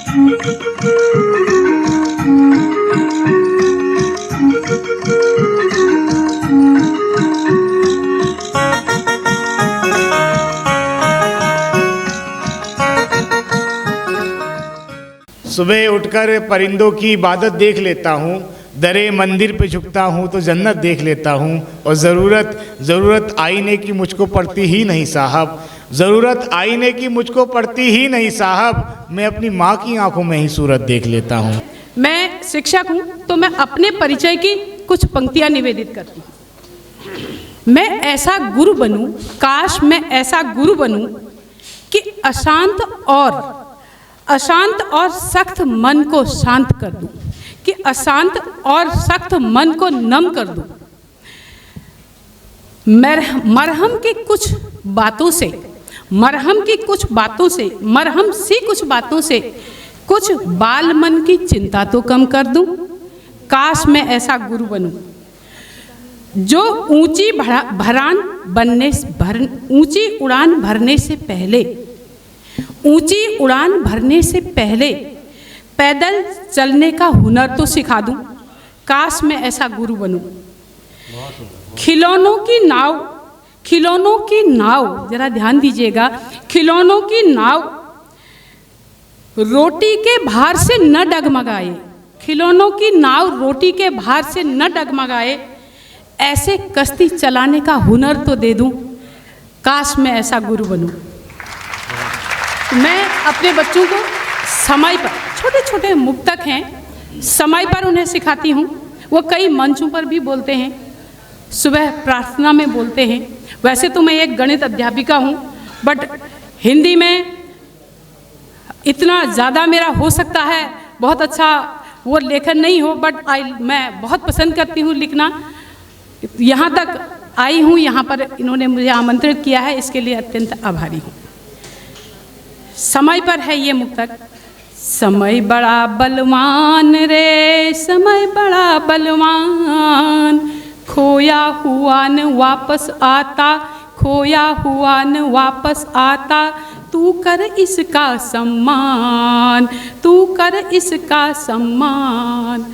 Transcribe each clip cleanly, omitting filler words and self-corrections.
सुबह उठकर परिंदों की इबादत देख लेता हूँ, दरे मंदिर पे झुकता हूँ तो जन्नत देख लेता हूँ। और ज़रूरत आईने की मुझको पड़ती ही नहीं साहब, ज़रूरत आईने की मुझको पड़ती ही नहीं साहब, मैं अपनी माँ की आंखों में ही सूरत देख लेता हूँ। मैं शिक्षक हूँ तो मैं अपने परिचय की कुछ पंक्तियाँ निवेदित करती हूँ। मैं ऐसा गुरु बनूँ, काश मैं ऐसा गुरु बनूँ कि अशांत और सख्त मन को शांत कर दूं, कि अशांत और सख्त मन को नम कर दूं। मरहम सी कुछ बातों से कुछ बाल मन की चिंता तो कम कर दूं। काश मैं ऐसा गुरु बनूं जो ऊंची उड़ान भरने से पहले पैदल चलने का हुनर तो सिखा दूं। काश मैं ऐसा गुरु बनूं। खिलौनों की नाव, जरा ध्यान दीजिएगा, खिलौनों की नाव रोटी के भार से न डगमगाए, खिलौनों की नाव रोटी के भार से न डगमगाए, ऐसे कश्ती चलाने का हुनर तो दे दूं। काश मैं ऐसा गुरु बनूं। मैं अपने बच्चों को समय पर, छोटे छोटे मुक्तक हैं, समय पर उन्हें सिखाती हूँ। वो कई मंचों पर भी बोलते हैं, सुबह प्रार्थना में बोलते हैं। वैसे तो मैं एक गणित अध्यापिका हूँ, बट हिंदी में इतना ज़्यादा मेरा हो सकता है, बहुत अच्छा वो लेखन नहीं हो, बट मैं बहुत पसंद करती हूँ लिखना। यहाँ तक आई हूँ, यहाँ पर इन्होंने मुझे आमंत्रित किया है, इसके लिए अत्यंत आभारी हूँ। समय पर है ये मुक्तक। समय बड़ा बलवान रे, समय बड़ा बलवान, खोया हुआ न वापस आता, खोया हुआ न वापस आता, तू कर इसका सम्मान, तू कर इसका सम्मान।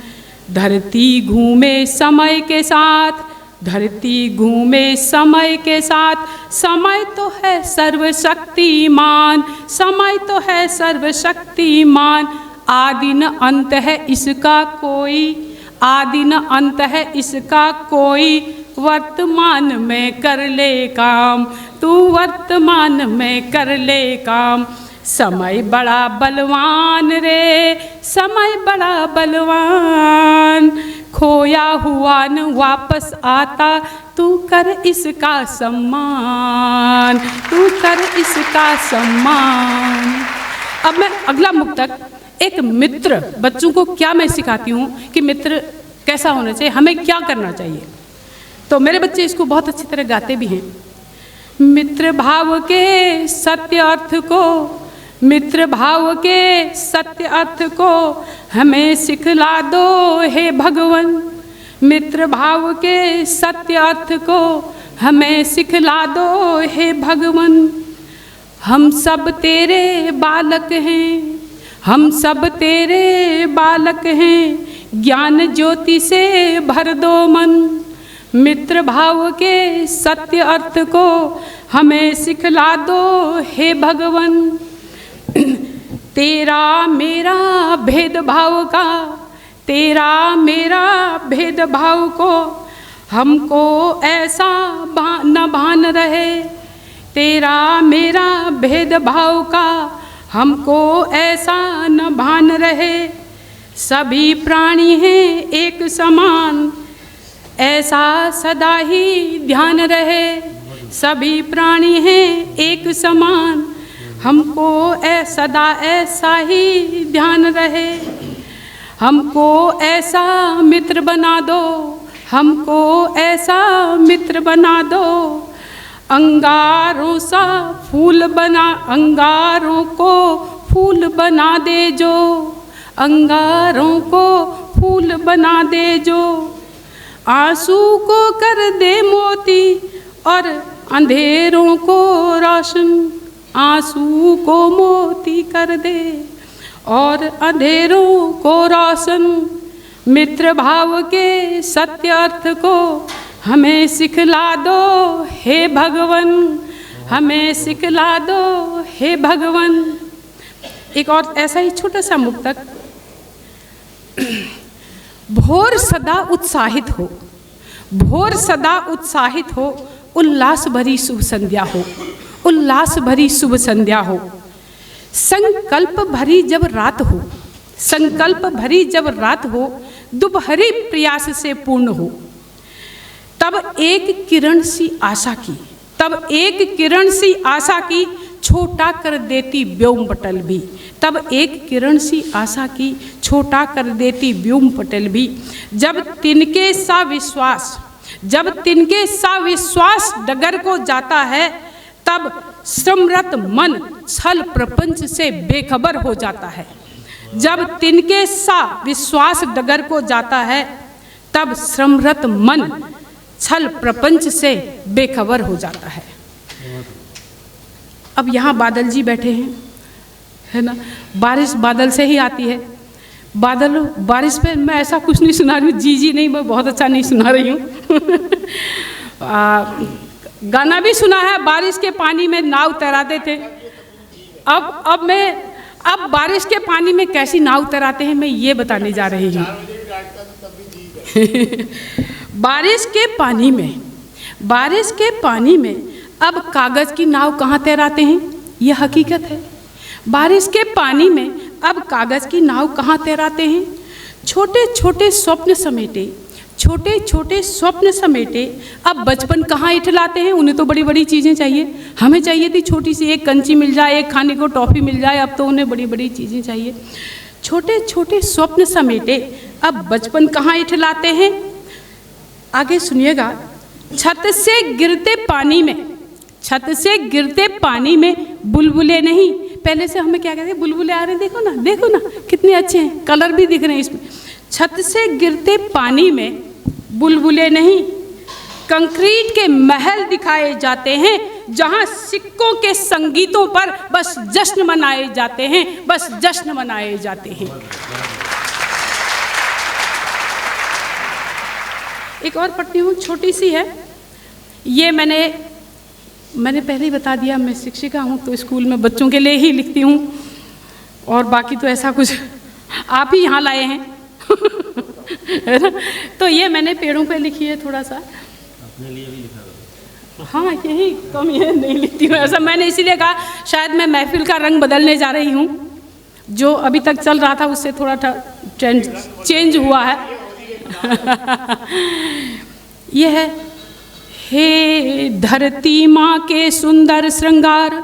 धरती घूमे समय के साथ, धरती घूमे समय के साथ, समय तो है सर्वशक्तिमान, समय तो है सर्वशक्तिमान। आदि न अंत है इसका कोई, आदि न अंत है इसका कोई, वर्तमान में कर ले काम, तू वर्तमान में कर ले काम। समय बड़ा बलवान रे, समय बड़ा बलवान, खोया हुआ न वापस आता, तू कर इसका सम्मान, तू कर इसका सम्मान। अब मैं अगला मुक्तक, एक मित्र, बच्चों को क्या मैं सिखाती हूँ कि मित्र कैसा होना चाहिए, हमें क्या करना चाहिए। तो मेरे बच्चे इसको बहुत अच्छी तरह गाते भी हैं। मित्र भाव के सत्य अर्थ को, मित्र भाव के सत्य अर्थ को हमें सिखला दो हे भगवन, मित्र भाव के सत्य अर्थ को हमें सिखला दो हे भगवन। हम सब तेरे बालक हैं, हम सब तेरे बालक हैं, ज्ञान ज्योति से भर दो मन। मित्र भाव के सत्य अर्थ को हमें सिखला दो हे भगवन। तेरा मेरा भेदभाव का, तेरा मेरा भेदभाव को हमको ऐसा न भान रहे, तेरा मेरा भेदभाव का हमको ऐसा न भान रहे। सभी प्राणी हैं एक समान, ऐसा सदा ही ध्यान रहे। सभी प्राणी हैं एक समान, हमको सदा ऐसा ही ध्यान रहे। हमको ऐसा मित्र बना दो, हमको ऐसा मित्र बना दो। अंगारों सा फूल बना, अंगारों को फूल बना दे जो, अंगारों को फूल बना दे जो। आंसू को कर दे मोती और अंधेरों को रोशन, आंसू को मोती कर दे और अंधेरों को रोशन, मित्र भाव के सत्य अर्थ को हमें सिखला दो हे भगवन, हमें सिखला दो हे भगवन। एक और ऐसा ही छोटा सा मुक्तक। भोर सदा उत्साहित हो, भोर सदा उत्साहित हो, उल्लास भरी शुभ संध्या हो, उल्लास भरी शुभ संध्या हो। संकल्प भरी जब रात हो, संकल्प भरी जब रात हो, दुपहरी प्रयास से पूर्ण हो। तब एक किरण सी आशा की, तब एक किरण सी आशा की, छोटा कर देती व्योम पटल भी। तब एक किरण सी आशा की, छोटा कर देती व्योम पटल भी। जब तिनके सा विश्वास, जब तिनके सा विश्वास डगर को जाता है, तब श्रमरत मन छल प्रपंच से बेखबर हो जाता है। जब तिनके सा विश्वास डगर को जाता है, तब श्रमरत मन छल प्रपंच से बेखबर हो जाता है। अब यहाँ बादल जी बैठे हैं, है ना। बारिश बादल से ही आती है। बादल, बारिश पे मैं ऐसा कुछ नहीं सुना रही हूँ, जी नहीं, मैं बहुत अच्छा नहीं सुना रही हूँ। गाना भी सुना है, बारिश के पानी में नाव तैराते थे। अब बारिश के पानी में कैसी नाव तैराते हैं, मैं ये बताने जा रही हूँ। बारिश के पानी में, बारिश के पानी में अब कागज़ की नाव कहाँ तैराते हैं, ये हकीकत है। बारिश के पानी में अब कागज़ की नाव कहाँ तैराते हैं। छोटे छोटे स्वप्न समेटे, छोटे छोटे स्वप्न समेटे अब बचपन कहाँ इठलाते हैं। उन्हें तो बड़ी बड़ी चीज़ें चाहिए, हमें चाहिए थी छोटी सी एक कंची मिल जाए, एक खाने को टॉफ़ी मिल जाए, अब तो उन्हें बड़ी बड़ी चीज़ें चाहिए। छोटे छोटे स्वप्न समेटे अब बचपन कहाँ इठलाते हैं। आगे सुनिएगा। छत से गिरते पानी में, छत से गिरते पानी में बुलबुले नहीं। पहले से हमें क्या कहते हैं, बुलबुले आ रहे हैं, देखो ना, देखो ना कितने अच्छे हैं, कलर भी दिख रहे हैं इसमें। छत से गिरते पानी में बुलबुले नहीं, कंक्रीट के महल दिखाए जाते हैं, जहां सिक्कों के संगीतों पर बस जश्न मनाए जाते हैं, बस जश्न मनाए जाते हैं। एक और पढ़ती हूँ, छोटी सी है ये। मैंने पहले ही बता दिया, मैं शिक्षिका हूँ तो स्कूल में बच्चों के लिए ही लिखती हूँ, और बाकी तो ऐसा कुछ आप ही यहाँ लाए हैं। है ना। तो ये मैंने पेड़ों पे लिखी है, थोड़ा सा अपने लिए भी लिखा। हाँ, यही कम ये नहीं लिखती हूँ ऐसा। मैंने इसीलिए कहा शायद मैं महफिल का रंग बदलने जा रही हूँ, जो अभी तक चल रहा था उससे थोड़ा ट्रेंड चेंज हुआ है। यह है, हे धरती माँ के सुंदर श्रृंगार,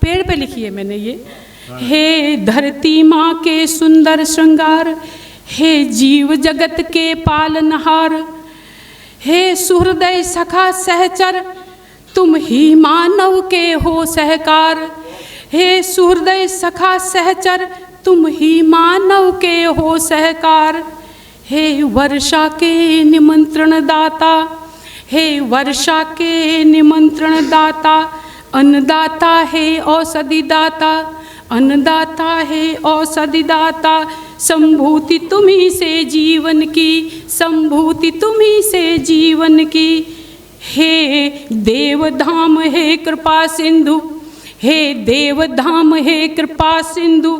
पेड़ पे लिखी है मैंने ये। हे धरती माँ के सुंदर श्रृंगार, हे जीव जगत के पालनहार, हे सुहृदय सखा सहचर, तुम ही मानव के हो सहकार। हे सुहृदय सखा सहचर, तुम ही मानव के हो सहकार। हे वर्षा के निमंत्रण दाता, हे वर्षा के निमंत्रण दाता, अन्नदाता है औषधि दाता, अन्नदाता है औषधि दाता। संभूति तुम्ही से जीवन की, संभूति तुम्ही से जीवन की। हे देवधाम है कृपा सिंधु, हे देवधाम है कृपा सिंधु,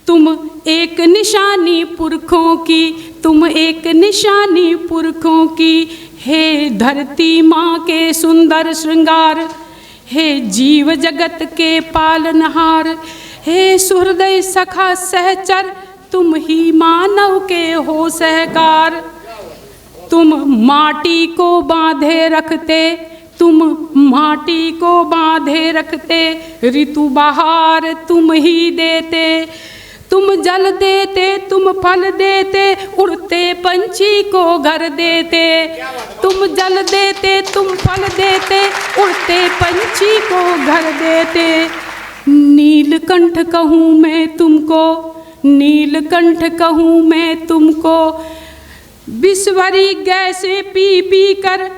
तुम एक निशानी पुरखों की, तुम एक निशानी पुरखों की। हे धरती माँ के सुंदर श्रृंगार, हे जीव जगत के पालनहार, हे सुहृदय सखा सहचर, तुम ही मानव के हो सहकार। तुम माटी को बांधे रखते, तुम माटी को बांधे रखते, ऋतु बहार तुम ही देते। तुम जल देते, तुम फल देते, उड़ते पंछी को घर देते। तुम जल देते, तुम फल देते, उड़ते पंछी को घर देते। नीलकंठ कहूँ मैं तुमको, नीलकंठ कहूँ मैं तुमको, विश्वरी गैसे पी पी कर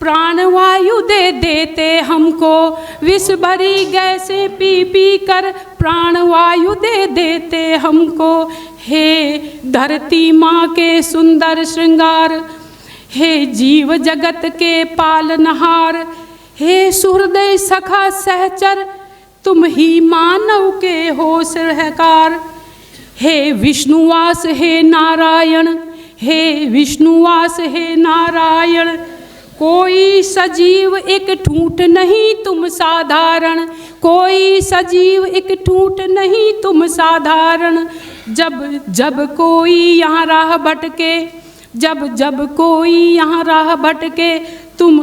प्राणवायु दे देते हमको, विष भरी गैसें पी पी कर प्राणवायु दे देते हमको। हे धरती माँ के सुंदर श्रृंगार, हे जीव जगत के पालनहार, हे सुहृदय सखा सहचर, तुम ही मानव के हो सृहकार। हे विष्णुवास हे नारायण, हे विष्णुवास हे नारायण, कोई सजीव एक ठूंठ नहीं तुम साधारण, कोई सजीव एक ठूंठ नहीं तुम साधारण। जब जब कोई यहाँ राह भटके, जब जब कोई यहाँ राह भटके, तुम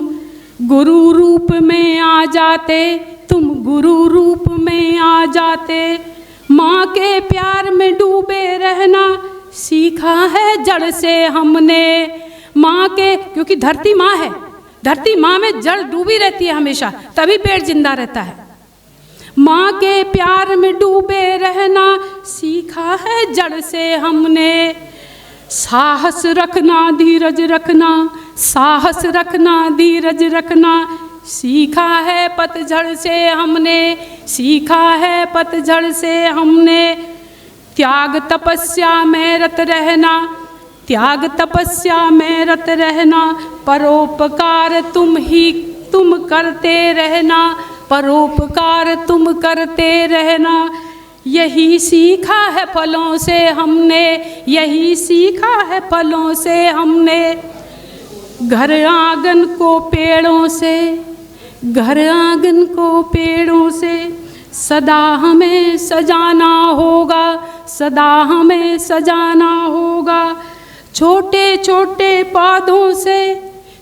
गुरु रूप में आ जाते, तुम गुरु रूप में आ जाते। माँ के प्यार में डूबे रहना सीखा है जड़ से हमने, माँ के, क्योंकि धरती माँ है, धरती माँ में जड़ डूबी रहती है हमेशा, तभी पेड़ जिंदा रहता है। माँ के प्यार में डूबे रहना सीखा है जड़ से हमने। साहस रखना धीरज रखना, साहस रखना धीरज रखना सीखा है पतझड़ से हमने, सीखा है पतझड़ से हमने। त्याग तपस्या में रत रहना, त्याग तपस्या में रत रहना, परोपकार तुम करते रहना, परोपकार तुम करते रहना। यही सीखा है फलों से हमने, यही सीखा है फलों से हमने। घर आंगन को पेड़ों से, घर आंगन को पेड़ों से सदा हमें सजाना होगा, सदा हमें सजाना होगा। छोटे छोटे पौधों से,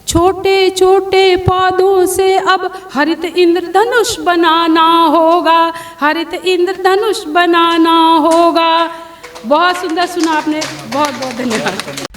छोटे छोटे पौधों से अब हरित इंद्रधनुष बनाना होगा, हरित इंद्रधनुष बनाना होगा। बहुत सुंदर सुना आपने, बहुत बहुत धन्यवाद।